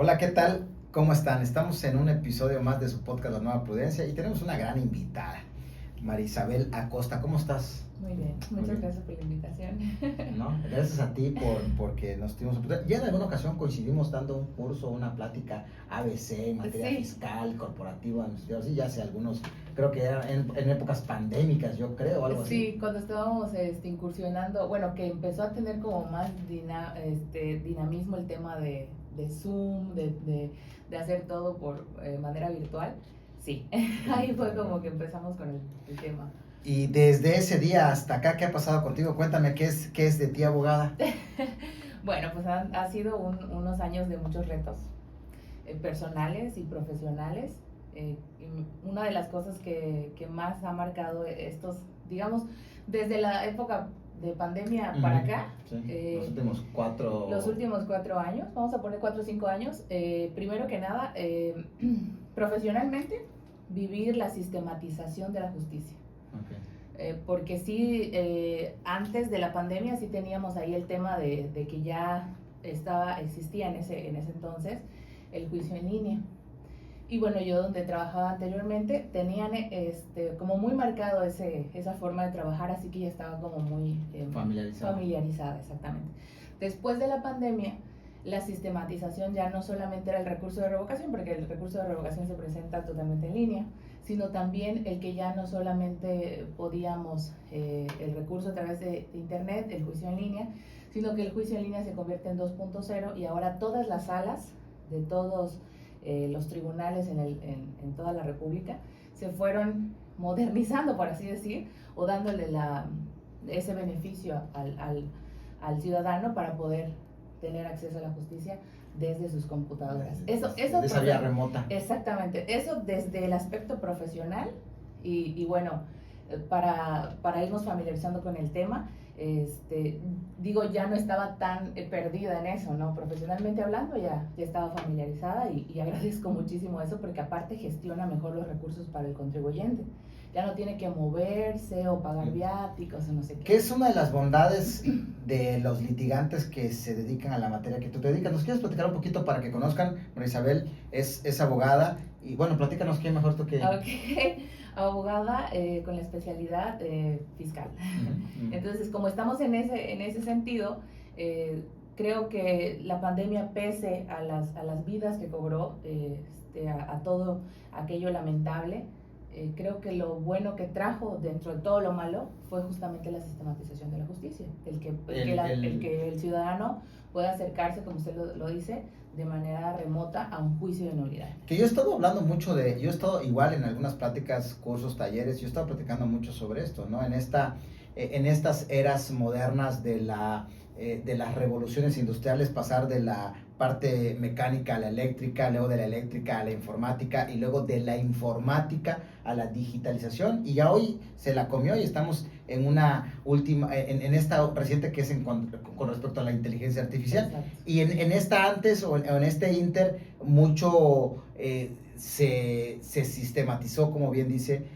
Hola, ¿qué tal? ¿Cómo están? Estamos en un episodio más de su podcast La Nueva Prudencia y tenemos una gran invitada, Marisabel Acosta. ¿Cómo estás? Muy bien, muchas gracias por la invitación. ¿No? Gracias a ti porque nos tuvimos oportunidad. Ya en alguna ocasión coincidimos dando un curso, una plática ABC en materia fiscal, corporativa, administrativa, sí, ya hace algunos, creo que era en épocas pandémicas, yo creo, algo así. Sí, cuando estábamos incursionando, bueno, que empezó a tener como más dinamismo el tema de Zoom, de hacer todo por manera virtual. Sí, ahí fue como que empezamos con el tema. Y desde ese día hasta acá, ¿qué ha pasado contigo? Cuéntame, ¿qué es de ti, abogada? Bueno, pues ha sido unos años de muchos retos personales y profesionales. Una de las cosas que más ha marcado estos, digamos, desde la época de pandemia para acá, sí, los últimos 4 años, vamos a poner 4 o 5 años, primero que nada, profesionalmente, vivir la sistematización de la justicia. Porque sí, antes de la pandemia sí teníamos ahí el tema de que ya existía en ese entonces el juicio en línea. Y bueno, yo donde trabajaba anteriormente tenían como muy marcado esa forma de trabajar, así que ya estaba como muy familiarizada, exactamente. Después de la pandemia, la sistematización ya no solamente era el recurso de revocación, porque el recurso de revocación se presenta totalmente en línea, sino también el que ya no solamente podíamos el recurso a través de internet, el juicio en línea, sino que el juicio en línea se convierte en 2.0 y ahora todas las salas de todos los tribunales en toda la República se fueron modernizando, por así decir, o dándole ese beneficio al ciudadano para poder tener acceso a la justicia desde sus computadoras. Eso de esa vía remota. Exactamente, eso desde el aspecto profesional y bueno, para irnos familiarizando con el tema, digo, ya no estaba tan perdida en eso, ¿no? Profesionalmente hablando ya estaba familiarizada y agradezco muchísimo eso porque aparte gestiona mejor los recursos para el contribuyente. Ya no tiene que moverse o pagar viáticos o no sé qué. ¿Qué es una de las bondades de los litigantes que se dedican a la materia que tú te dedicas? ¿Nos quieres platicar un poquito para que conozcan? María Isabel es abogada y bueno, platícanos quién mejor tú que... Ok, abogada con la especialidad fiscal. Entonces, como estamos en ese sentido, creo que la pandemia, pese a las vidas que cobró, a todo aquello lamentable, creo que lo bueno que trajo dentro de todo lo malo fue justamente la sistematización de la justicia, el que el ciudadano pueda acercarse, como usted lo dice, de manera remota a un juicio de nulidad. Que yo he estado hablando mucho yo he estado igual en algunas pláticas, cursos, talleres, yo he estado platicando mucho sobre esto, ¿no? En estas eras modernas de las revoluciones industriales, pasar de la parte mecánica a la eléctrica, luego de la eléctrica a la informática y luego de la informática a la digitalización, y ya hoy se la comió y estamos en una última, en esta reciente que es con respecto a la inteligencia artificial. Exacto. Y en esta antes o en este inter mucho se sistematizó, como bien dice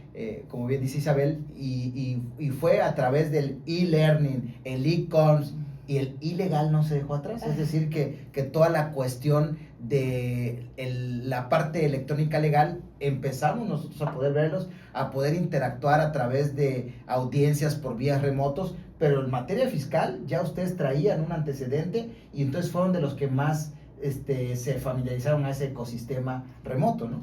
Isabel, y fue a través del e-learning, el e-commerce, y el ilegal no se dejó atrás, es decir, que toda la cuestión de la parte electrónica legal, empezamos nosotros a poder verlos, a poder interactuar a través de audiencias por vías remotos, pero en materia fiscal ya ustedes traían un antecedente y entonces fueron de los que más se familiarizaron a ese ecosistema remoto, ¿no?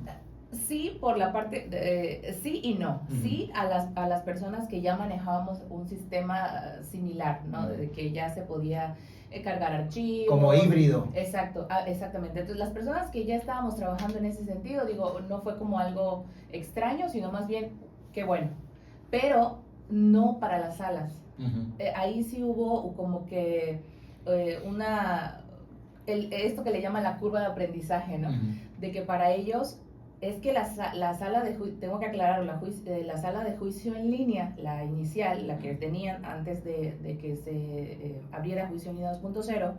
Sí, por la parte, sí y no. Sí a las personas que ya manejábamos un sistema similar, ¿no? De que ya se podía cargar archivos. Como híbrido. Exacto, exactamente. Entonces, las personas que ya estábamos trabajando en ese sentido, digo, no fue como algo extraño, sino más bien, qué bueno. Pero no para las salas. Ahí sí hubo como que esto que le llaman la curva de aprendizaje, ¿no? De que para ellos es que la sala de juicio, tengo que aclarar, la sala de juicio en línea, la inicial, la que tenían antes de que se abriera juicio en línea 2.0,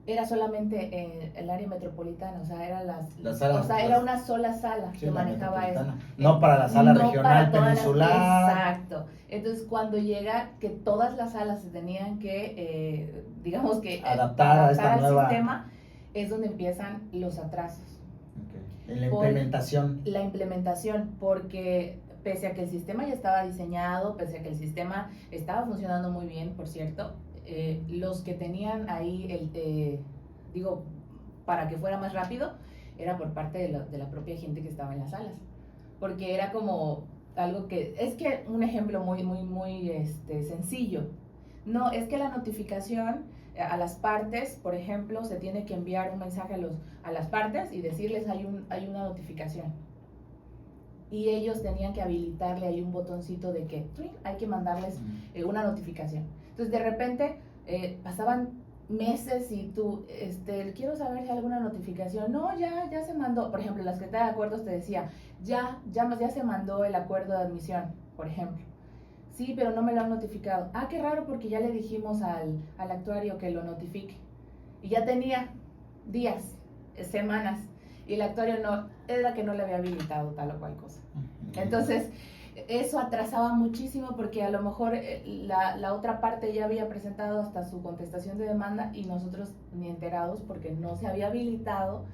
era solamente en el área metropolitana, o sea, era una sola sala que manejaba eso. No para la sala regional peninsular. Exacto. Entonces, cuando llega que todas las salas se tenían que, digamos que adaptar a esta al nueva sistema, es donde empiezan los atrasos. En la implementación. La implementación, porque pese a que el sistema ya estaba diseñado, pese a que el sistema estaba funcionando muy bien, por cierto, los que tenían ahí, para que fuera más rápido, era por parte de la propia gente que estaba en las salas. Porque era como algo que, es que un ejemplo muy sencillo. No, es que la notificación a las partes, por ejemplo, se tiene que enviar un mensaje a las partes y decirles hay una notificación. Y ellos tenían que habilitarle ahí un botoncito de que hay que mandarles una notificación. Entonces, de repente, pasaban meses y tú, quiero saber si hay alguna notificación. No, ya se mandó. Por ejemplo, la secretaria de acuerdos te decía, ya se mandó el acuerdo de admisión, por ejemplo. Sí, pero no me lo han notificado. Ah, qué raro, porque ya le dijimos al actuario que lo notifique. Y ya tenía días, semanas, y el actuario no, era que no le había habilitado tal o cual cosa. Entonces, eso atrasaba muchísimo porque a lo mejor la otra parte ya había presentado hasta su contestación de demanda y nosotros ni enterados porque no se había habilitado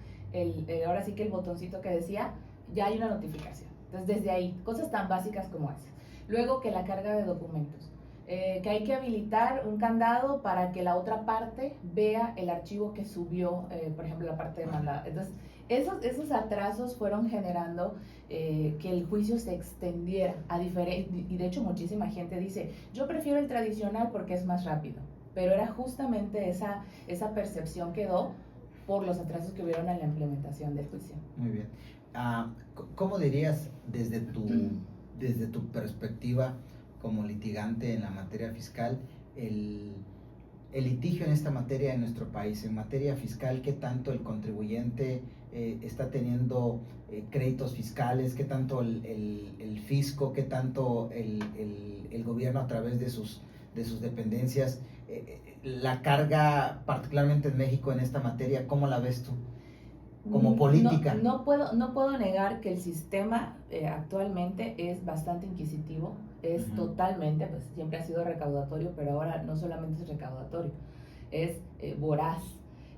ahora sí que el botoncito que decía, ya hay una notificación. Entonces, desde ahí, cosas tan básicas como esas. Luego que la carga de documentos, que hay que habilitar un candado para que la otra parte vea el archivo que subió, por ejemplo, la parte demandada. Entonces, esos atrasos fueron generando que el juicio se extendiera y de hecho muchísima gente dice, yo prefiero el tradicional porque es más rápido, pero era justamente esa percepción quedó por los atrasos que hubieron en la implementación del juicio. Muy bien. ¿Cómo dirías desde tu perspectiva como litigante en la materia fiscal el litigio en esta materia en nuestro país? En materia fiscal, ¿qué tanto el contribuyente está teniendo créditos fiscales? ¿Qué tanto el fisco? ¿Qué tanto el gobierno a través de sus dependencias? La carga, particularmente en México, en esta materia, ¿cómo la ves tú? Como política. No puedo negar que el sistema actualmente es bastante inquisitivo, es totalmente, pues siempre ha sido recaudatorio, pero ahora no solamente es recaudatorio, es voraz,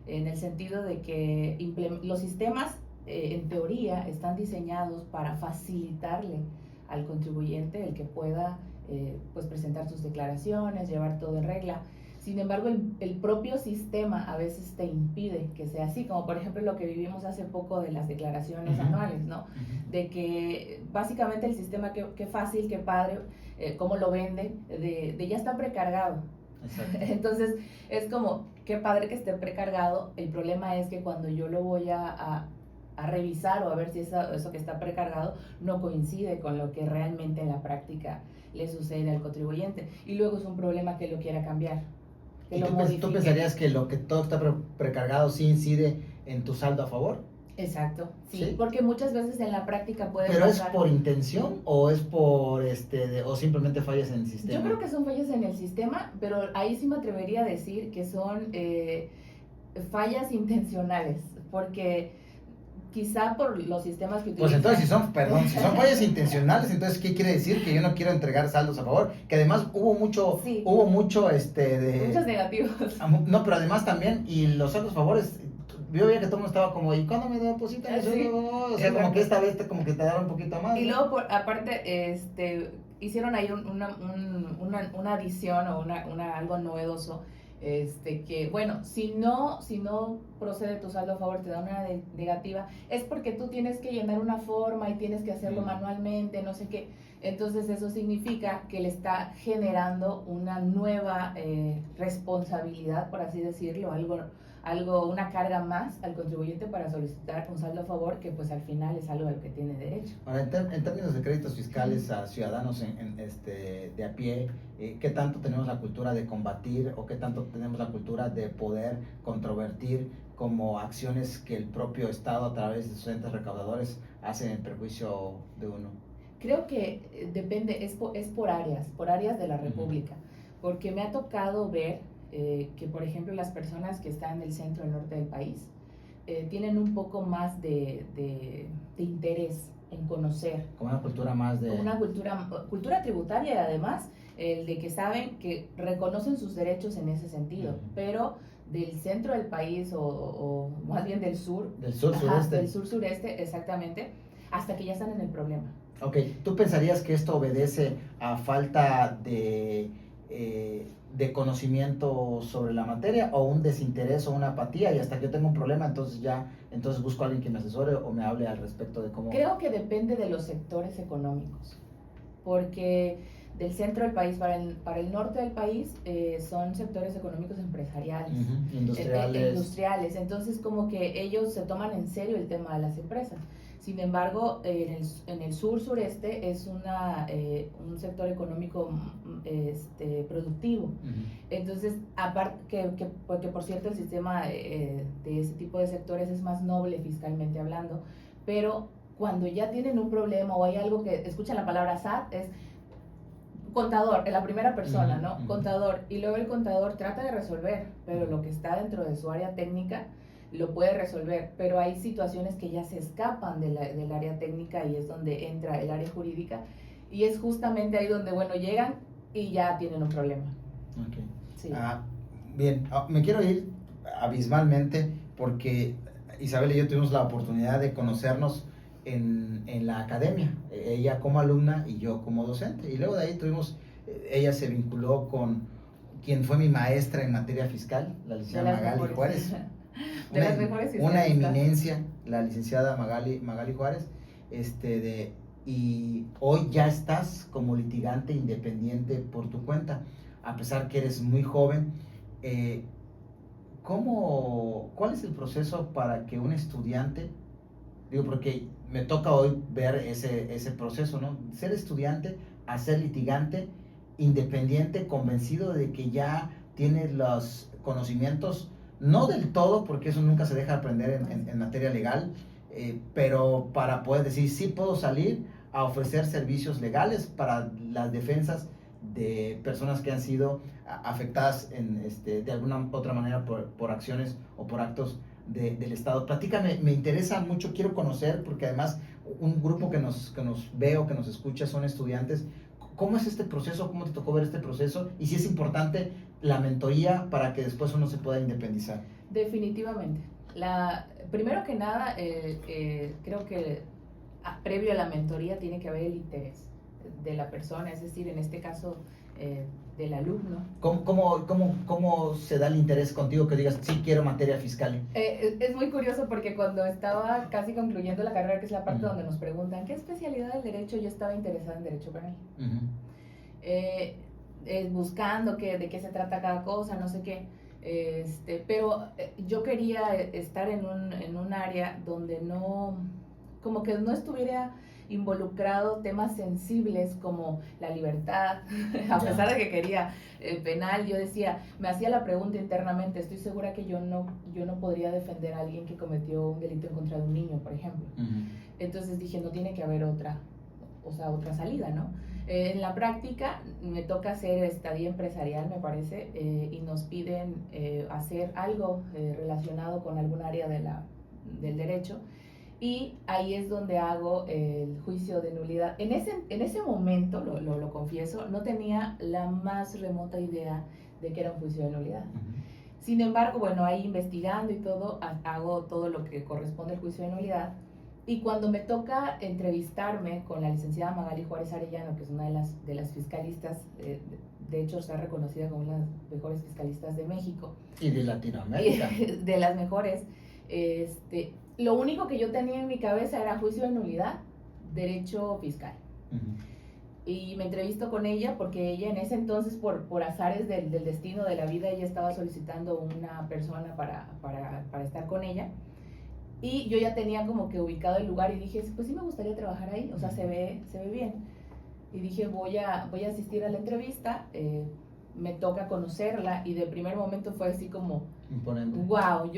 en el sentido de que los sistemas en teoría están diseñados para facilitarle al contribuyente el que pueda pues presentar sus declaraciones, llevar todo en regla. Sin embargo, el propio sistema a veces te impide que sea así, como por ejemplo lo que vivimos hace poco de las declaraciones anuales, ¿no? De que básicamente el sistema, qué fácil, qué padre, cómo lo venden, de ya está precargado. Exacto. Entonces, es como, qué padre que esté precargado, el problema es que cuando yo lo voy a revisar o a ver si eso que está precargado no coincide con lo que realmente en la práctica le sucede al contribuyente. Y luego es un problema que lo quiera cambiar. ¿Y tú pensarías que lo que todo está precargado sí incide en tu saldo a favor? Exacto, sí, porque muchas veces en la práctica puede ¿Pero pasar. ¿Es por intención o es por o simplemente fallas en el sistema? Yo creo que son fallas en el sistema, pero ahí sí me atrevería a decir que son fallas intencionales, porque quizá por los sistemas que utilizan. Pues entonces, si son fallas intencionales, entonces, ¿qué quiere decir? Que yo no quiero entregar saldos a favor, que además hubo muchos negativos. No, pero además también, y los saldos a favores, yo veía que todo el mundo estaba como, ¿y cuándo me depositan eso? Sí, o sea, como que esta vez como que te daron un poquito más. Y ¿no? Luego, aparte, hicieron ahí una adición o algo novedoso. Que bueno, si no procede tu saldo a favor, te da una negativa, es porque tú tienes que llenar una forma y tienes que hacerlo manualmente, no sé qué. Entonces eso significa que le está generando una nueva responsabilidad, por así decirlo, una carga más al contribuyente para solicitar un saldo a favor, que pues al final es algo al que tiene derecho. Ahora, en términos de créditos fiscales a ciudadanos de a pie, ¿qué tanto tenemos la cultura de combatir o qué tanto tenemos la cultura de poder controvertir como acciones que el propio Estado a través de sus entes recaudadores hacen en perjuicio de uno? Creo que depende, es por áreas de la República, porque me ha tocado ver que, por ejemplo, las personas que están en el centro y el norte del país tienen un poco más de interés en conocer. Como una cultura más de... Una cultura tributaria, y además, de que saben que reconocen sus derechos en ese sentido, pero del centro del país o más bien del sur. Del sur-sureste. Del sur-sureste, exactamente, hasta que ya están en el problema. Ok, ¿tú pensarías que esto obedece a falta de conocimiento sobre la materia o un desinterés o una apatía y hasta que yo tengo un problema entonces busco a alguien que me asesore o me hable al respecto de cómo? Creo que depende de los sectores económicos, porque del centro del país para el norte del país son sectores económicos empresariales, industriales, entonces como que ellos se toman en serio el tema de las empresas. Sin embargo, en el sur-sureste es un sector económico productivo. Entonces, aparte porque por cierto el sistema de ese tipo de sectores es más noble fiscalmente hablando, pero cuando ya tienen un problema o hay algo que, escuchan la palabra SAT, es contador, la primera persona, ¿no? Contador, y luego el contador trata de resolver, pero lo que está dentro de su área técnica lo puede resolver, pero hay situaciones que ya se escapan del área técnica y es donde entra el área jurídica y es justamente ahí donde, bueno, llegan y ya tienen un problema. Okay. Sí. Bien, me quiero ir abismalmente porque Isabel y yo tuvimos la oportunidad de conocernos en la academia, ella como alumna y yo como docente, y luego de ahí ella se vinculó con quien fue mi maestra en materia fiscal, la licenciada Magali Juárez. Una eminencia, la licenciada Magali Juárez, y hoy ya estás como litigante independiente por tu cuenta, a pesar que eres muy joven. ¿Cuál es el proceso para que un estudiante, digo porque me toca hoy ver ese proceso, ¿no? Ser estudiante a ser litigante independiente, convencido de que ya tiene los conocimientos, no del todo, porque eso nunca se deja aprender en materia legal, pero para poder decir, sí puedo salir a ofrecer servicios legales para las defensas de personas que han sido afectadas de alguna otra manera por acciones o por actos del Estado. Platícame, me interesa mucho, quiero conocer, porque además un grupo que nos ve o que nos escucha son estudiantes. ¿Cómo es este proceso? ¿Cómo te tocó ver este proceso? Y si es importante la mentoría para que después uno se pueda independizar. Definitivamente. Primero que nada, creo que previo a la mentoría tiene que haber el interés de la persona, es decir, en este caso del alumno. ¿Cómo se da el interés contigo que digas, sí, quiero materia fiscal? Es muy curioso porque cuando estaba casi concluyendo la carrera, que es la parte donde nos preguntan, ¿qué especialidad del derecho? Yo estaba interesada en derecho penal. Buscando de qué se trata cada cosa, no sé qué. Pero yo quería estar en un área donde como que no estuviera involucrado temas sensibles como la libertad, a pesar de que quería penal, yo decía, me hacía la pregunta internamente, estoy segura que yo no podría defender a alguien que cometió un delito en contra de un niño, por ejemplo. Entonces dije, no tiene que haber otra salida, ¿no? En la práctica me toca hacer estadía empresarial, me parece, y nos piden hacer algo relacionado con algún área del derecho, y ahí es donde hago el juicio de nulidad. En ese momento, lo confieso, no tenía la más remota idea de que era un juicio de nulidad. Sin embargo, bueno, ahí investigando y todo, hago todo lo que corresponde al juicio de nulidad. Y cuando me toca entrevistarme con la licenciada Magali Juárez Arellano, que es una de las fiscalistas, de hecho está reconocida como una de las mejores fiscalistas de México. Y de Latinoamérica. De las mejores. Lo único que yo tenía en mi cabeza era juicio de nulidad, derecho fiscal. Y me entrevisto con ella porque ella en ese entonces, por azares del destino de la vida, ella estaba solicitando una persona para estar con ella. Y yo ya tenía como que ubicado el lugar y dije, pues sí me gustaría trabajar ahí, o sea, se ve bien. Y dije, voy a asistir a la entrevista, me toca conocerla y de primer momento fue así como... Imponente. Wow,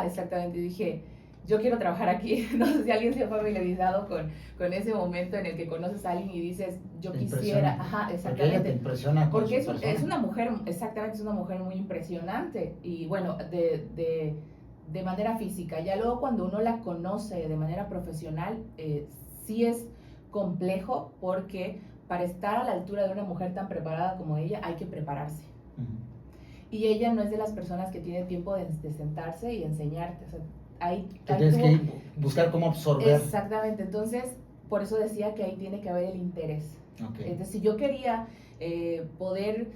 exactamente, dije, yo quiero trabajar aquí. No sé si alguien se ha familiarizado con ese momento en el que conoces a alguien y dices, yo quisiera, exactamente. Porque ella te impresiona con porque su es una mujer, exactamente, es una mujer muy impresionante y bueno, de manera física. Ya luego cuando uno la conoce de manera profesional, sí es complejo porque para estar a la altura de una mujer tan preparada como ella hay que prepararse. y ella no es de las personas que tiene tiempo de sentarse y enseñarte. O sea, tienes que buscar cómo absorber. Exactamente, entonces por eso decía que ahí tiene que haber el interés. Okay. Entonces, si yo quería poder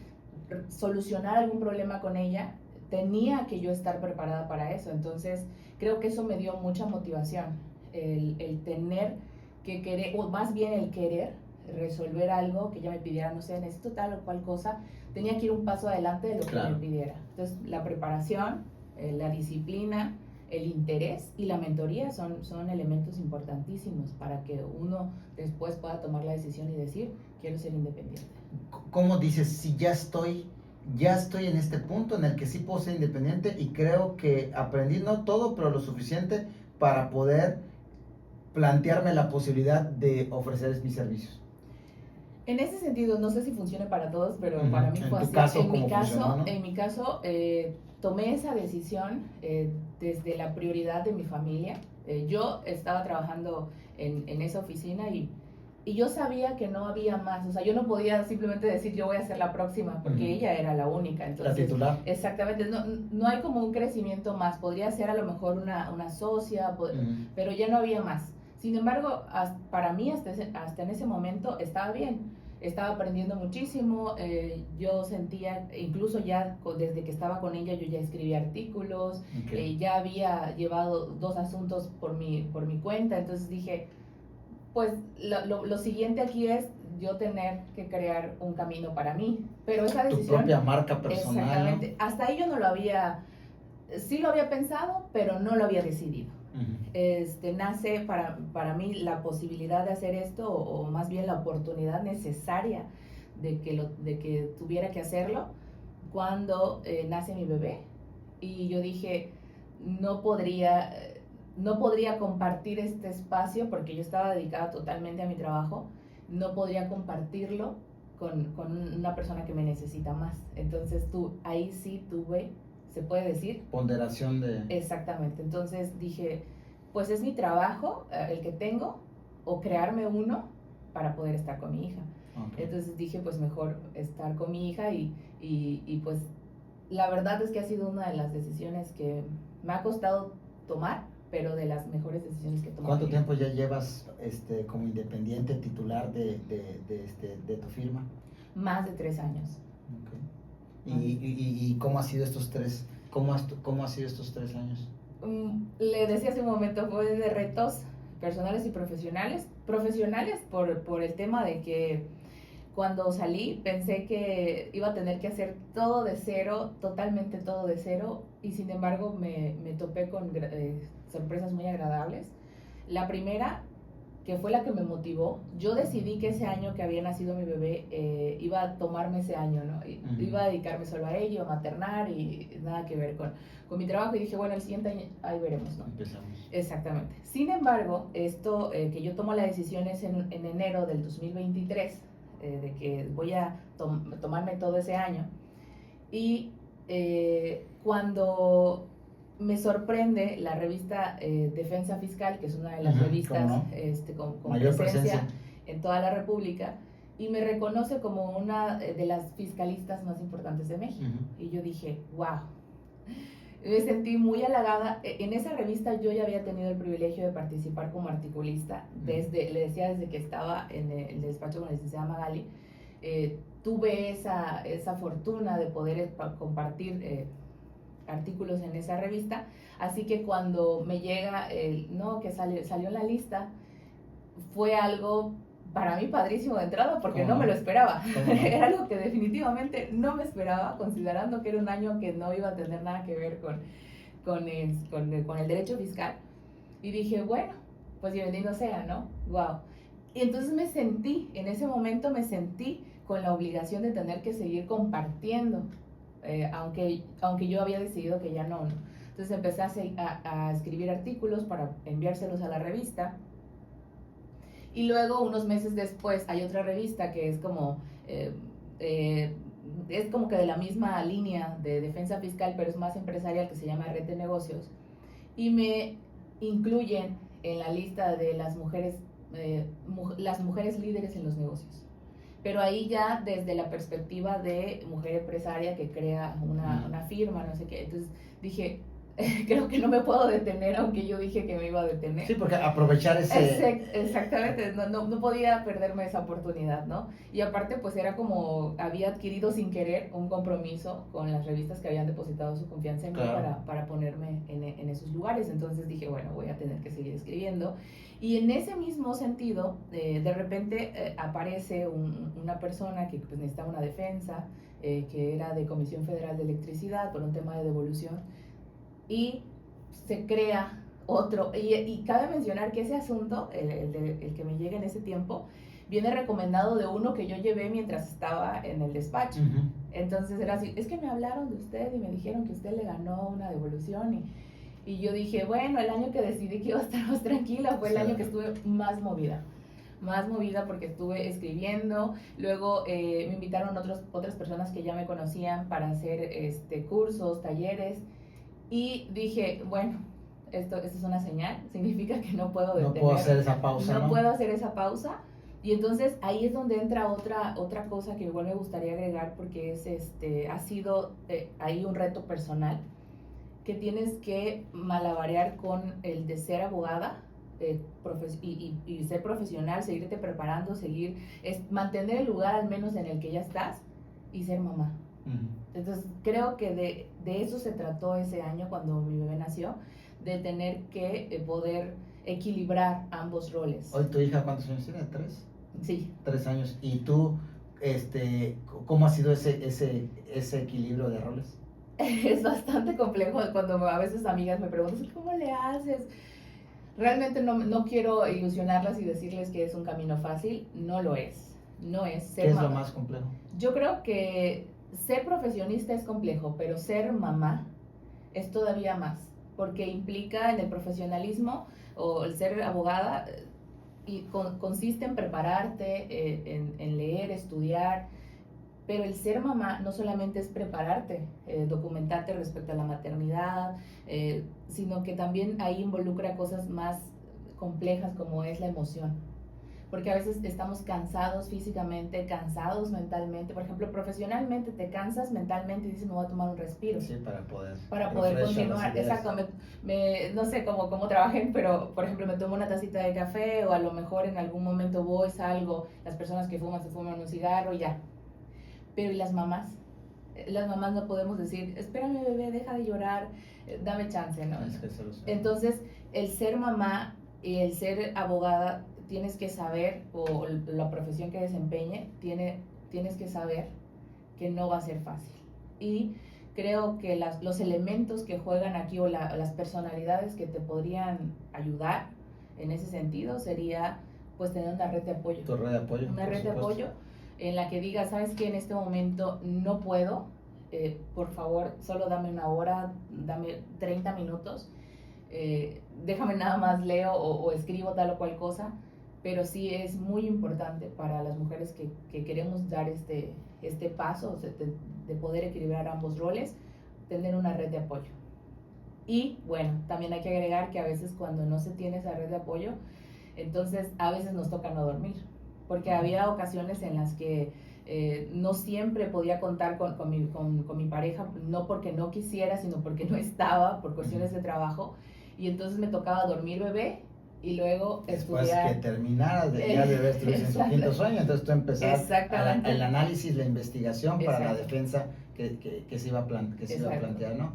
solucionar algún problema con ella, tenía que yo estar preparada para eso. Entonces, creo que eso me dio mucha motivación, el tener que querer, o más bien el querer resolver algo que ella me pidiera, no sé, necesito tal o cual cosa, tenía que ir un paso adelante de lo que me pidiera. Entonces, la preparación, la disciplina, el interés y la mentoría son elementos importantísimos para que uno después pueda tomar la decisión y decir, quiero ser independiente. ¿Cómo dices, si ya estoy en este punto en el que sí puedo ser independiente y creo que aprendí no todo, pero lo suficiente para poder plantearme la posibilidad de ofrecer mis servicios? En ese sentido, no sé si funcione para todos, pero para mí fue así. En mi caso, tomé esa decisión desde la prioridad de mi familia. Yo estaba trabajando en esa oficina y yo sabía que no había más. O sea, yo no podía simplemente decir yo voy a ser la próxima, porque ella era la única. Entonces, la titular. Exactamente. No hay como un crecimiento más. Podría ser a lo mejor una socia, pero ya no había más. Sin embargo, para mí hasta en ese momento estaba bien. Estaba aprendiendo muchísimo, yo sentía, incluso ya desde que estaba con ella, yo ya escribía artículos, ya había llevado 2 asuntos por mi cuenta, entonces dije, pues lo siguiente aquí es yo tener que crear un camino para mí, pero esa decisión... Tu propia marca personal. Exactamente, hasta ahí yo no lo había, sí lo había pensado, pero no lo había decidido. Nace para mí la posibilidad de hacer esto, o más bien la oportunidad necesaria de que tuviera que hacerlo cuando nace mi bebé, y yo dije, no podría compartir este espacio porque yo estaba dedicada totalmente a mi trabajo, no podría compartirlo con una persona que me necesita más. Entonces ahí sí tuve, se puede decir, ponderación de... Exactamente, entonces dije, pues es mi trabajo el que tengo, o crearme uno para poder estar con mi hija. Okay. Entonces dije, pues mejor estar con mi hija y pues la verdad es que ha sido una de las decisiones que me ha costado tomar, pero de las mejores decisiones que he tomado. ¿Cuánto tiempo ya llevas como independiente titular de tu firma? Más de 3 años. Okay. ¿Y cómo ha sido estos 3? ¿Cómo ha sido estos 3 años? Le decía hace un momento, fue de retos personales y profesionales. Profesionales por el tema de que cuando salí pensé que iba a tener que hacer todo de cero, totalmente todo de cero, y sin embargo me topé con sorpresas muy agradables. La primera, que fue la que me motivó, yo decidí que ese año que había nacido mi bebé, iba a tomarme ese año, ¿no? Iba a dedicarme solo a ello, a maternar, y nada que ver con mi trabajo, y dije, bueno, el siguiente año ahí veremos, ¿no? Empezamos. Exactamente. Sin embargo, esto que yo tomo la decisión es en enero del 2023, de que voy a tomarme todo ese año, y cuando me sorprende la revista Defensa Fiscal, que es una de las revistas con mayor presencia en toda la República, y me reconoce como una de las fiscalistas más importantes de México. Y yo dije, wow, me sentí muy halagada. En esa revista yo ya había tenido el privilegio de participar como articulista, le decía, desde que estaba en el despacho con la licenciada Magali. Tuve esa fortuna de poder compartir artículos en esa revista, así que cuando me llega que salió en la lista, fue algo para mí padrísimo de entrada, porque no me lo esperaba. Era algo que definitivamente no me esperaba, considerando que era un año que no iba a tener nada que ver con el derecho fiscal, y dije, bueno, pues bienvenido sea, ¿no? Wow. Y entonces en ese momento me sentí con la obligación de tener que seguir compartiendo, aunque yo había decidido que ya no. Entonces empecé a escribir artículos para enviárselos a la revista, y luego unos meses después hay otra revista que es como que de la misma línea de defensa fiscal, pero es más empresarial, que se llama Red de Negocios, y me incluyen en la lista de las mujeres líderes en los negocios. pero ahí ya desde la perspectiva de mujer empresaria que crea una firma, no sé qué. Entonces dije, creo que no me puedo detener, aunque yo dije que me iba a detener. Sí, porque aprovechar ese... Exactamente, no podía perderme esa oportunidad, ¿no? Y aparte, pues era como, había adquirido sin querer un compromiso con las revistas que habían depositado su confianza en mí para ponerme en esos lugares. Entonces dije, bueno, voy a tener que seguir escribiendo. Y en ese mismo sentido, de repente aparece una persona que pues necesitaba una defensa, que era de Comisión Federal de Electricidad por un tema de devolución, y se crea otro, y cabe mencionar que ese asunto, el que me llega en ese tiempo, viene recomendado de uno que yo llevé mientras estaba en el despacho. Entonces era así, es que me hablaron de usted y me dijeron que usted le ganó una devolución, y yo dije, bueno, el año que decidí que iba a estar más tranquila fue el año que estuve más movida porque estuve escribiendo. Luego me invitaron otras personas que ya me conocían para hacer cursos, talleres, y dije, bueno, esto es una señal, significa que no puedo detener. No puedo hacer esa pausa, No puedo hacer esa pausa. Y entonces ahí es donde entra otra cosa que igual me gustaría agregar, porque ha sido ahí un reto personal, que tienes que malabarear con el de ser abogada y ser profesional, seguirte preparando, mantener el lugar al menos en el que ya estás, y ser mamá. Entonces creo que de eso se trató ese año cuando mi bebé nació, de tener que poder equilibrar ambos roles. ¿Hoy tu hija cuántos años tiene? ¿3? Sí. 3 años. ¿Y tú, cómo ha sido ese equilibrio de roles? Es bastante complejo cuando a veces amigas me preguntan, ¿cómo le haces? Realmente no quiero ilusionarlas y decirles que es un camino fácil, no lo es. No es. ¿Qué es lo más complejo? Yo creo que ser profesionista es complejo, pero ser mamá es todavía más, porque implica en el profesionalismo o el ser abogada, y consiste en prepararte, en leer, estudiar, pero el ser mamá no solamente es prepararte, documentarte respecto a la maternidad, sino que también ahí involucra cosas más complejas como es la emoción. Porque a veces estamos cansados físicamente, cansados mentalmente. Por ejemplo, profesionalmente te cansas mentalmente y dices, me voy a tomar un respiro. Sí, para poder continuar. Exacto, no sé cómo trabajen, pero por ejemplo me tomo una tacita de café, o a lo mejor en algún momento salgo, las personas que fuman se fuman un cigarro y ya. Pero ¿y las mamás? Las mamás no podemos decir, espérame bebé, deja de llorar, dame chance, ¿no? Entonces, el ser mamá y el ser abogada, tienes que saber, o la profesión que desempeñe, tienes que saber que no va a ser fácil. Y creo que los elementos que juegan aquí, o las personalidades que te podrían ayudar en ese sentido, sería pues tener una red de apoyo. Tu red de apoyo. Una red de apoyo en la que digas, ¿sabes qué? En este momento no puedo, por favor, solo dame una hora, dame 30 minutos, déjame nada más leo o escribo tal o cual cosa. Pero sí es muy importante para las mujeres que queremos dar este paso, o sea, de poder equilibrar ambos roles, tener una red de apoyo. Y bueno, también hay que agregar que a veces cuando no se tiene esa red de apoyo, entonces a veces nos toca no dormir, porque había ocasiones en las que no siempre podía contar con mi pareja, no porque no quisiera, sino porque no estaba por cuestiones de trabajo, y entonces me tocaba dormir bebé, y luego después estudiar. Que terminaras de ver en su quinto sueño, entonces tú empezabas el análisis, la investigación para la defensa que se iba a plantear, ¿no?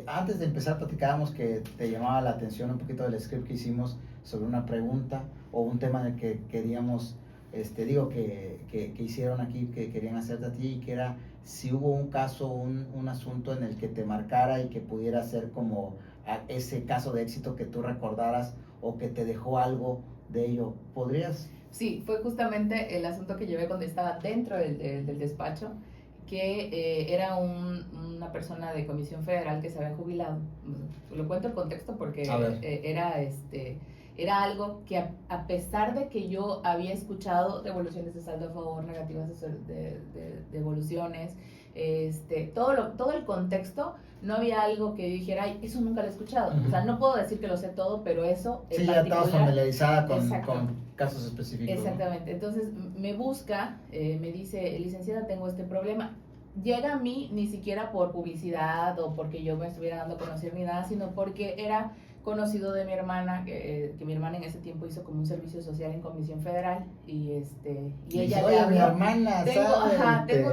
Antes de empezar platicábamos que te llamaba la atención un poquito del script que hicimos sobre una pregunta o un tema en el que queríamos, que hicieron aquí, que querían hacerte a ti, y que era si hubo un caso, un asunto en el que te marcara y que pudiera ser como ese caso de éxito que tú recordaras o que te dejó algo de ello. ¿Podrías? Sí, fue justamente el asunto que llevé cuando estaba dentro del despacho, que era una persona de Comisión Federal que se había jubilado. Lo cuento el contexto porque era algo que a pesar de que yo había escuchado devoluciones de saldo a favor, negativas de devoluciones, todo el contexto, no había algo que dijera, ay, eso nunca lo he escuchado. O sea, no puedo decir que lo sé todo, pero eso en particular. Sí, ya estabas familiarizada con casos específicos. Exactamente. ¿No? Entonces me busca, me dice, licenciada, tengo este problema. Llega a mí ni siquiera por publicidad o porque yo me estuviera dando a conocer ni nada, sino porque era conocido de mi hermana, que mi hermana en ese tiempo hizo como un servicio social en Comisión Federal y ella le habló, mi hermana,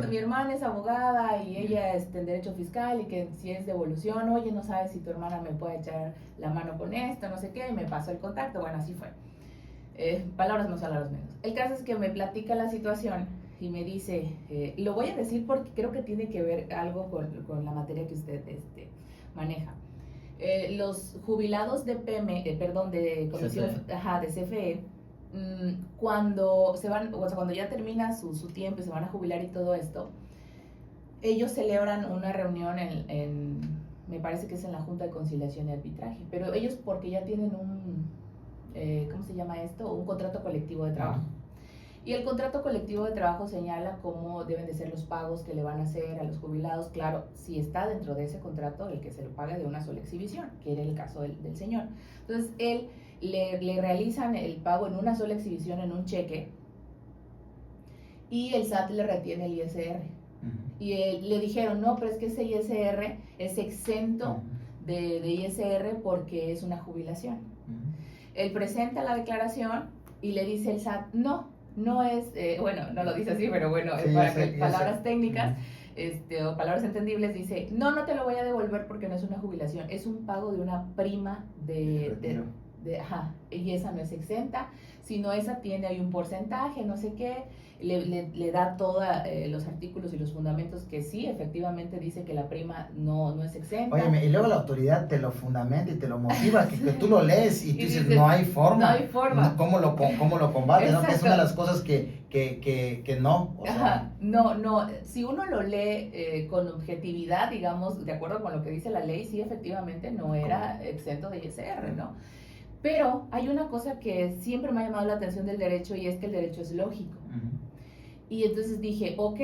mi hermana es abogada y ella en derecho fiscal y que si es devolución, oye, no sabes si tu hermana me puede echar la mano con esto, no sé qué, y me pasó el contacto, bueno, así fue. Palabras más, palabras menos. El caso es que me platica la situación y me dice, lo voy a decir porque creo que tiene que ver algo con la materia que usted maneja. Los jubilados de de Comisión, de CFE, cuando se van, o sea, cuando ya termina su tiempo y se van a jubilar y todo esto, ellos celebran una reunión me parece que es en la Junta de Conciliación y Arbitraje, pero ellos porque ya tienen ¿cómo se llama esto? Un contrato colectivo de trabajo. Y el contrato colectivo de trabajo señala cómo deben de ser los pagos que le van a hacer a los jubilados. Claro, si está dentro de ese contrato, el que se lo pague de una sola exhibición, que era el caso del señor. Entonces, él le realizan el pago en una sola exhibición, en un cheque, y el SAT le retiene el ISR. Y le dijeron, no, pero es que ese ISR es exento de ISR porque es una jubilación. Él presenta la declaración y le dice el SAT, no es, bueno, no lo dice así, pero bueno, sí, para que palabras técnicas o palabras entendibles, dice, no te lo voy a devolver porque no es una jubilación, es un pago de una prima y esa no es exenta, sino esa tiene ahí un porcentaje, no sé qué, le da todos los artículos y los fundamentos que sí, efectivamente dice que la prima no es exenta. Oye, y luego la autoridad te lo fundamenta y te lo motiva, que tú lo lees y tú dices, no hay forma. No hay forma. ¿Cómo lo combate? ¿No? Que es una de las cosas que no. O sea. No, si uno lo lee con objetividad, digamos, de acuerdo con lo que dice la ley, sí, efectivamente no era exento de ISR, ¿no? Pero hay una cosa que siempre me ha llamado la atención del derecho y es que el derecho es lógico. Y entonces dije, ok,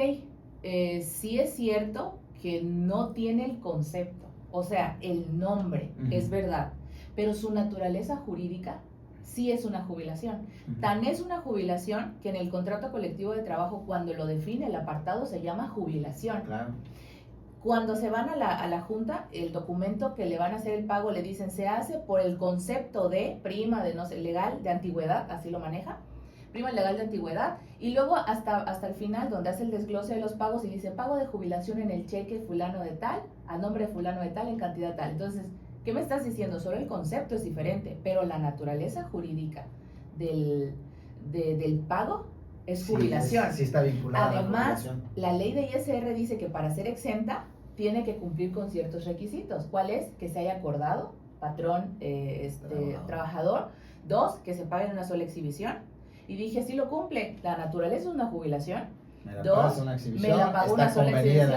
sí es cierto que no tiene el concepto, o sea, el nombre, es verdad, pero su naturaleza jurídica sí es una jubilación. Tan es una jubilación que en el contrato colectivo de trabajo, cuando lo define el apartado, se llama jubilación. Claro. Cuando se van a la junta, el documento que le van a hacer el pago le dicen, se hace por el concepto de prima de, no sé, legal de antigüedad, así lo maneja, prima legal de antigüedad, y luego hasta el final, donde hace el desglose de los pagos y dice, pago de jubilación en el cheque fulano de tal, a nombre de fulano de tal, en cantidad tal. Entonces, ¿qué me estás diciendo? Solo el concepto es diferente, pero la naturaleza jurídica del pago es jubilación. Sí está vinculada. Además, a la ley de ISR dice que para ser exenta tiene que cumplir con ciertos requisitos. ¿Cuál es? Que se haya acordado, patrón, trabajador. 2, que se pague en una sola exhibición. Y dije, sí lo cumple. La naturaleza es una jubilación. 2, me la pago una sola exhibición.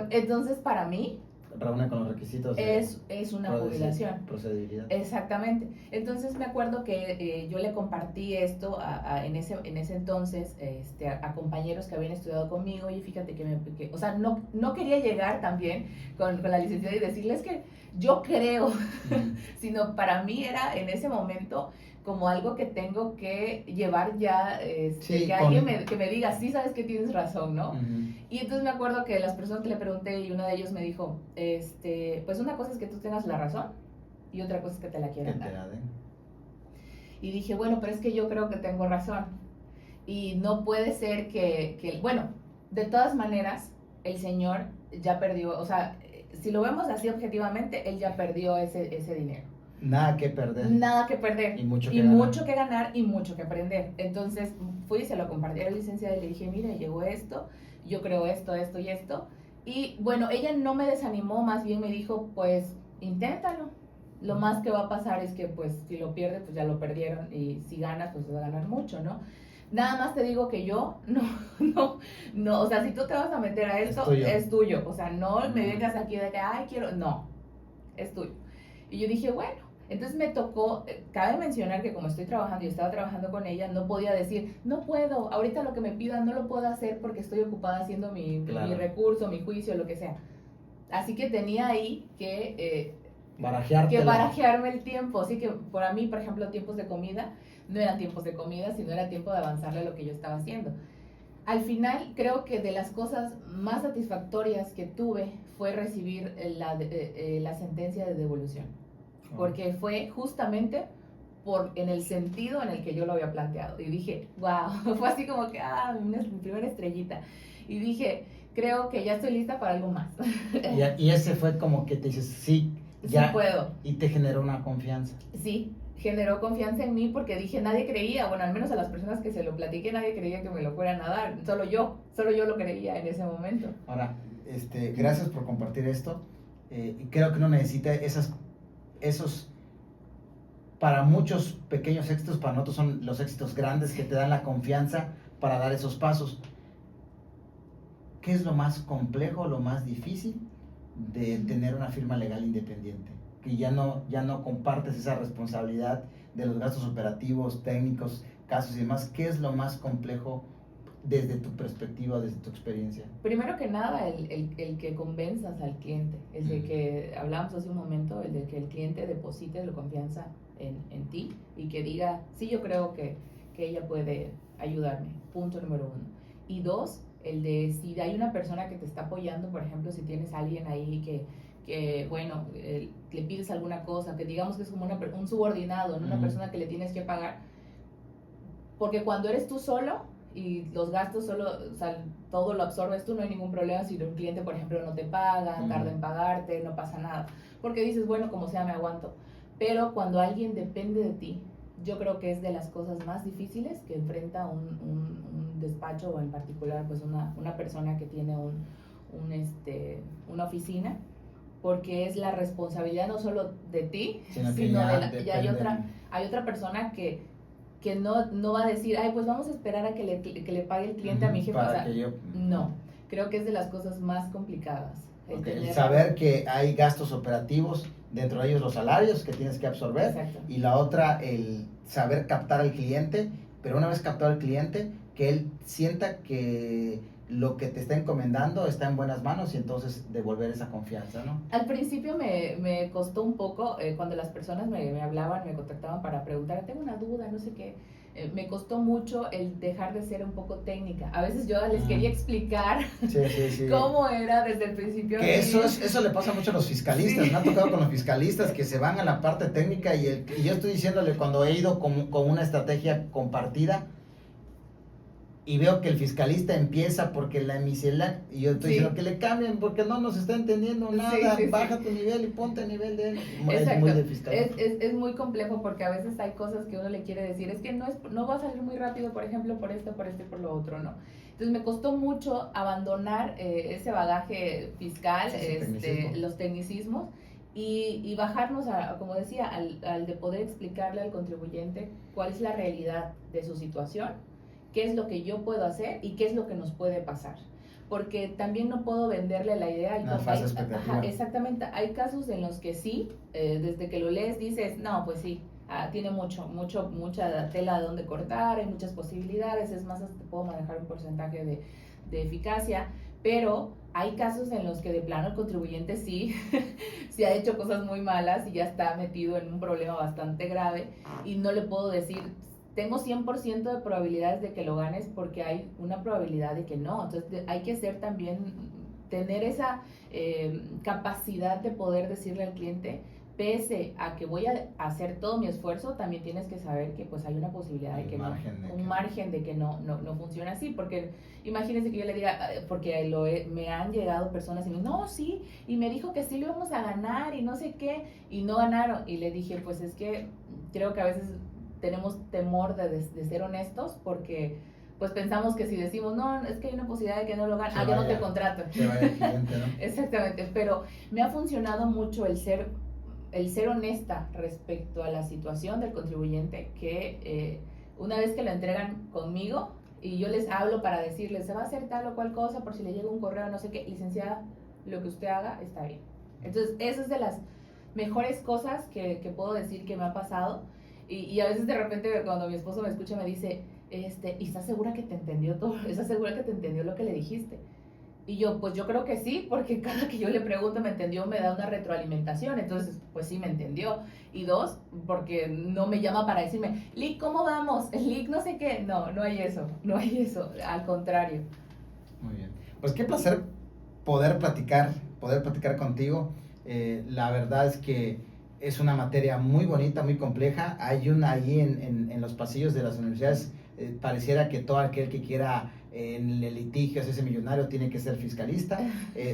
Entonces, para mí, reúne con los requisitos. Es una jubilación. Procedibilidad. Exactamente. Entonces me acuerdo que yo le compartí esto en ese entonces a compañeros que habían estudiado conmigo y fíjate que o sea, no quería llegar también con la licenciada y decirles que yo creo, sino para mí era en ese momento como algo que tengo que llevar ya, que alguien que me diga, sí, sabes que tienes razón, ¿no? Y entonces me acuerdo que las personas que le pregunté y uno de ellos me dijo, pues una cosa es que tú tengas la razón y otra cosa es que te la quieran dar. Y dije, bueno, pero es que yo creo que tengo razón y no puede ser que bueno, de todas maneras, el señor ya perdió, o sea, si lo vemos así objetivamente, él ya perdió ese dinero. Nada que perder. Nada que perder. Y mucho que ganar y mucho que aprender. Entonces fui y se lo compartí a la licenciada y le dije, mire, llegó esto, yo creo esto y esto. Y bueno, ella no me desanimó, más bien me dijo, pues inténtalo. Lo más que va a pasar es que pues si lo pierdes, pues ya lo perdieron y si ganas, pues vas a ganar mucho, ¿no? Nada más te digo que yo, no, o sea, si tú te vas a meter a esto, es tuyo. O sea, no me vengas aquí de que, ay, quiero, no, es tuyo. Y yo dije, bueno. Entonces me tocó, cabe mencionar que como estoy trabajando y estaba trabajando con ella, no podía decir, no puedo, ahorita lo que me pidan no lo puedo hacer porque estoy ocupada haciendo mi recurso, mi juicio, lo que sea. Así que tenía ahí que barajeártela. barajearme el tiempo. Así que para mí, por ejemplo, tiempos de comida no eran tiempos de comida, sino era tiempo de avanzarle a lo que yo estaba haciendo. Al final, creo que de las cosas más satisfactorias que tuve fue recibir la sentencia de devolución. Porque fue justamente en el sentido en el que yo lo había planteado. Y dije, wow, fue así como que, mi primera estrellita. Y dije, creo que ya estoy lista para algo más. Y ese fue como que te dices, sí, ya. Sí puedo. Y te generó una confianza. Sí, generó confianza en mí porque dije, nadie creía, bueno, al menos a las personas que se lo platiqué, nadie creía que me lo fueran a dar. Solo yo lo creía en ese momento. Ahora, gracias por compartir esto. Creo que uno necesita esos, para muchos pequeños éxitos, para nosotros son los éxitos grandes que te dan la confianza para dar esos pasos. ¿Qué es lo más complejo, lo más difícil de tener una firma legal independiente? Que ya no compartes esa responsabilidad de los gastos operativos, técnicos, casos y demás. ¿Qué es lo más complejo desde tu perspectiva, desde tu experiencia? Primero que nada, el que convenzas al cliente, el de que hablamos hace un momento, el de que el cliente deposite la confianza en ti y que diga, sí, yo creo que ella puede ayudarme, punto número 1. Y 2, el de si hay una persona que te está apoyando, por ejemplo, si tienes a alguien ahí que bueno, le pides alguna cosa, que digamos que es como un subordinado, ¿no? Una persona que le tienes que pagar, porque cuando eres tú solo y los gastos o sea, todo lo absorbes tú, no hay ningún problema si un cliente, por ejemplo, no te paga, tarda en pagarte, no pasa nada, porque dices, bueno, como sea, me aguanto. Pero cuando alguien depende de ti, yo creo que es de las cosas más difíciles que enfrenta un despacho, o en particular pues una persona que tiene una oficina, porque es la responsabilidad no solo de ti, sino de hay otra persona que no va a decir, ay, pues vamos a esperar a que le pague el cliente a mi jefe. O sea, no, creo que es de las cosas más complicadas. El saber que hay gastos operativos, dentro de ellos los salarios que tienes que absorber. Exacto. Y la otra, el saber captar al cliente, pero una vez captado al cliente, que él sienta que lo que te está encomendando está en buenas manos y entonces devolver esa confianza, ¿no? Al principio me costó un poco, cuando las personas me hablaban, me contactaban para preguntar, tengo una duda, no sé qué, me costó mucho el dejar de ser un poco técnica. A veces yo les quería explicar cómo era desde el principio. Que eso le pasa mucho a los fiscalistas. Me ha tocado con los fiscalistas que se van a la parte técnica y yo estoy diciéndole cuando he ido con una estrategia compartida y veo que el fiscalista empieza porque la miscelánea, y yo estoy diciendo que le cambien porque no nos está entendiendo nada, baja tu nivel y ponte a nivel de él. Exacto. Es muy de fiscalista. Es muy complejo porque a veces hay cosas que uno le quiere decir, es que no va a salir muy rápido, por ejemplo, por esto y por lo otro, ¿no? Entonces me costó mucho abandonar ese bagaje fiscal, los tecnicismos, y bajarnos como decía, al de poder explicarle al contribuyente cuál es la realidad de su situación, qué es lo que yo puedo hacer y qué es lo que nos puede pasar. Porque también no puedo venderle la idea. Exactamente, hay casos en los que sí, desde que lo lees dices, no, pues sí, tiene mucha tela de donde cortar, hay muchas posibilidades, es más, te puedo manejar un porcentaje de eficacia, pero hay casos en los que de plano el contribuyente sí ha hecho cosas muy malas y ya está metido en un problema bastante grave y no le puedo decir, tengo 100% de probabilidades de que lo ganes, porque hay una probabilidad de que no. Entonces hay que tener esa capacidad de poder decirle al cliente, pese a que voy a hacer todo mi esfuerzo, también tienes que saber que pues hay una posibilidad de que margen de que no funcione así, porque imagínense que yo le diga, porque me han llegado personas y me dicen, no, sí, y me dijo que sí lo íbamos a ganar y no sé qué, y no ganaron, y le dije, pues es que creo que a veces tenemos temor de ser honestos, porque pues pensamos que si decimos, no, es que hay una posibilidad de que no lo gane, yo no te contrato. Se vaya el cliente, ¿no? Exactamente, pero me ha funcionado mucho el ser honesta respecto a la situación del contribuyente, que una vez que lo entregan conmigo y yo les hablo para decirles, se va a hacer tal o cual cosa, por si le llega un correo, no sé qué, licenciada, lo que usted haga está bien. Entonces, eso es de las mejores cosas que puedo decir que me ha pasado. Y a veces de repente cuando mi esposo me escucha me dice, ¿y estás segura que te entendió todo? ¿Estás segura que te entendió lo que le dijiste? Y yo, pues yo creo que sí, porque cada que yo le pregunto me entendió, me da una retroalimentación, entonces pues sí me entendió. Y dos, porque no me llama para decirme, Lick, ¿cómo vamos? Lick, no sé qué. No, no hay eso, no hay eso, al contrario. Muy bien. Pues qué placer poder platicar contigo. La verdad es que es una materia muy bonita, muy compleja. Hay una ahí en los pasillos de las universidades, pareciera que todo aquel que quiera en el litigio ese millonario tiene que ser fiscalista,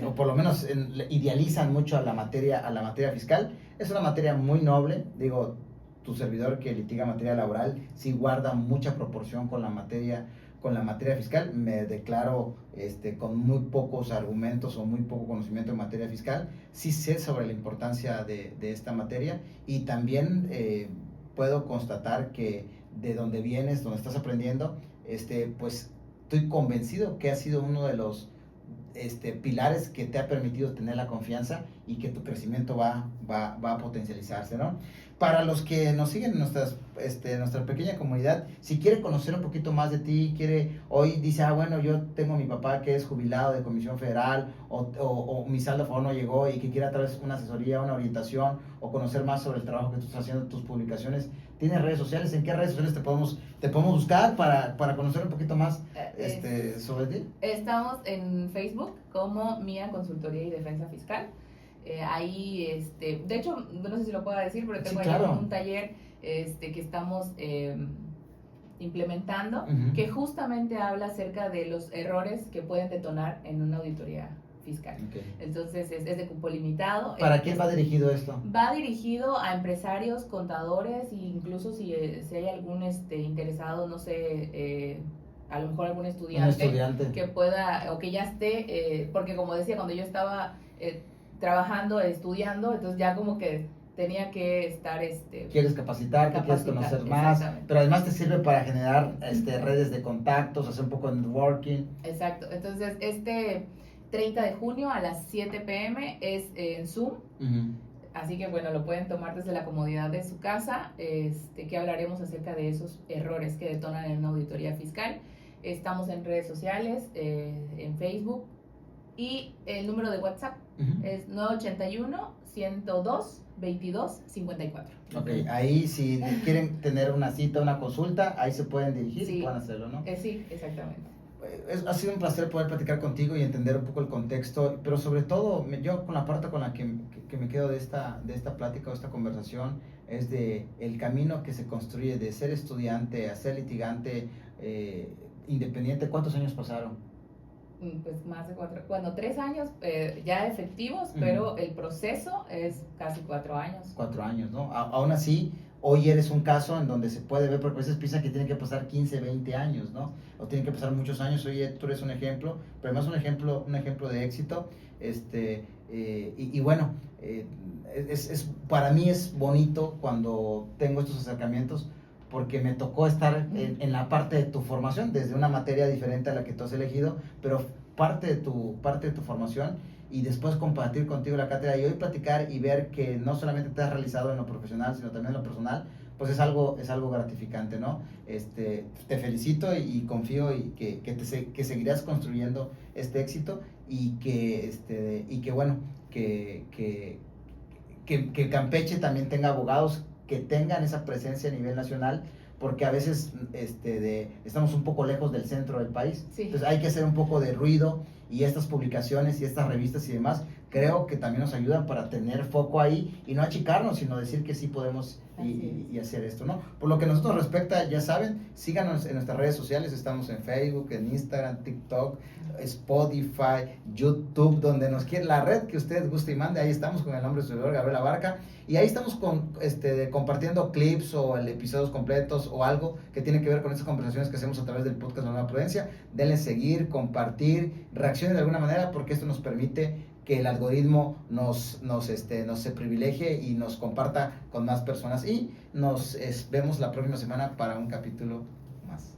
o por lo menos idealizan mucho a la materia fiscal. Es una materia muy noble, digo, tu servidor que litiga materia laboral sí guarda mucha proporción con la materia fiscal. Me declaro con muy pocos argumentos o muy poco conocimiento en materia fiscal. Sí sé sobre la importancia de esta materia, y también puedo constatar que de donde vienes, donde estás aprendiendo, pues estoy convencido que ha sido uno de los pilares que te ha permitido tener la confianza y que tu crecimiento va a potencializarse, ¿no? Para los que nos siguen en nuestra pequeña comunidad, si quiere conocer un poquito más de ti, hoy dice, bueno, yo tengo a mi papá que es jubilado de Comisión Federal, o mi saldo a favor no llegó y que quiera tal vez una asesoría, una orientación, o conocer más sobre el trabajo que tú estás haciendo, tus publicaciones, ¿tienes redes sociales? ¿En qué redes sociales te podemos buscar para conocer un poquito más sobre ti? Estamos en Facebook como Mía Consultoría y Defensa Fiscal. Ahí, de hecho, no sé si lo puedo decir, pero tengo sí, claro. un taller que estamos implementando, que justamente habla acerca de los errores que pueden detonar en una auditoría fiscal. Okay. Entonces es de cupo limitado. ¿Para quién va dirigido esto? Va dirigido a empresarios, contadores, e incluso si hay algún interesado, no sé, a lo mejor algún estudiante que pueda, o que ya esté, porque como decía, cuando yo estaba trabajando, estudiando, entonces ya como que tenía que estar quieres capacitarte, quieres conocer más, pero además te sirve para generar redes de contactos, hacer un poco de networking. Exacto. Entonces 30 de junio a las 7 p.m. es en Zoom. Así que bueno, lo pueden tomar desde la comodidad de su casa, que hablaremos acerca de esos errores que detonan en una auditoría fiscal. Estamos en redes sociales, en Facebook, y el número de WhatsApp es 981-102-2254. Ok, ahí si quieren tener una cita, una consulta, ahí se pueden dirigir, sí, y pueden hacerlo, ¿no? Sí, exactamente. Ha sido un placer poder platicar contigo y entender un poco el contexto, pero sobre todo yo con la parte con la que me quedo de esta plática o esta conversación es de el camino que se construye de ser estudiante a ser litigante independiente. ¿Cuántos años pasaron? Pues más de 3 años ya efectivos, pero el proceso es casi 4 años. 4 años, ¿no? Aún así, hoy eres un caso en donde se puede ver, porque a veces piensan que tienen que pasar 15, 20 años, ¿no? O tienen que pasar muchos años. Hoy tú eres un ejemplo, pero además un ejemplo de éxito. Y bueno, para mí es bonito cuando tengo estos acercamientos, porque me tocó estar en la parte de tu formación, desde una materia diferente a la que tú has elegido, pero parte de tu formación, y después compartir contigo la cátedra y hoy platicar y ver que no solamente te has realizado en lo profesional, sino también en lo personal, pues es algo gratificante, ¿no? Te felicito y confío y que seguirás construyendo este éxito, y que bueno, que Campeche también tenga abogados que tengan esa presencia a nivel nacional, porque a veces estamos un poco lejos del centro del país. Sí. Entonces hay que hacer un poco de ruido, y estas publicaciones y estas revistas y demás creo que también nos ayudan para tener foco ahí y no achicarnos, sino decir que sí podemos y hacer esto, ¿no? Por lo que nosotros respecta, ya saben, síganos en nuestras redes sociales. Estamos en Facebook, en Instagram, TikTok, Spotify, YouTube, donde nos quiera, la red que usted guste y mande. Ahí estamos con el nombre de su servidor, Gabriel Abarca, y ahí estamos compartiendo clips o episodios completos o algo que tiene que ver con estas conversaciones que hacemos a través del podcast La Nueva Prudencia. Denle seguir, compartir, reaccionen de alguna manera, porque esto nos permite que el algoritmo nos se privilegie y nos comparta con más personas, y nos vemos la próxima semana para un capítulo más.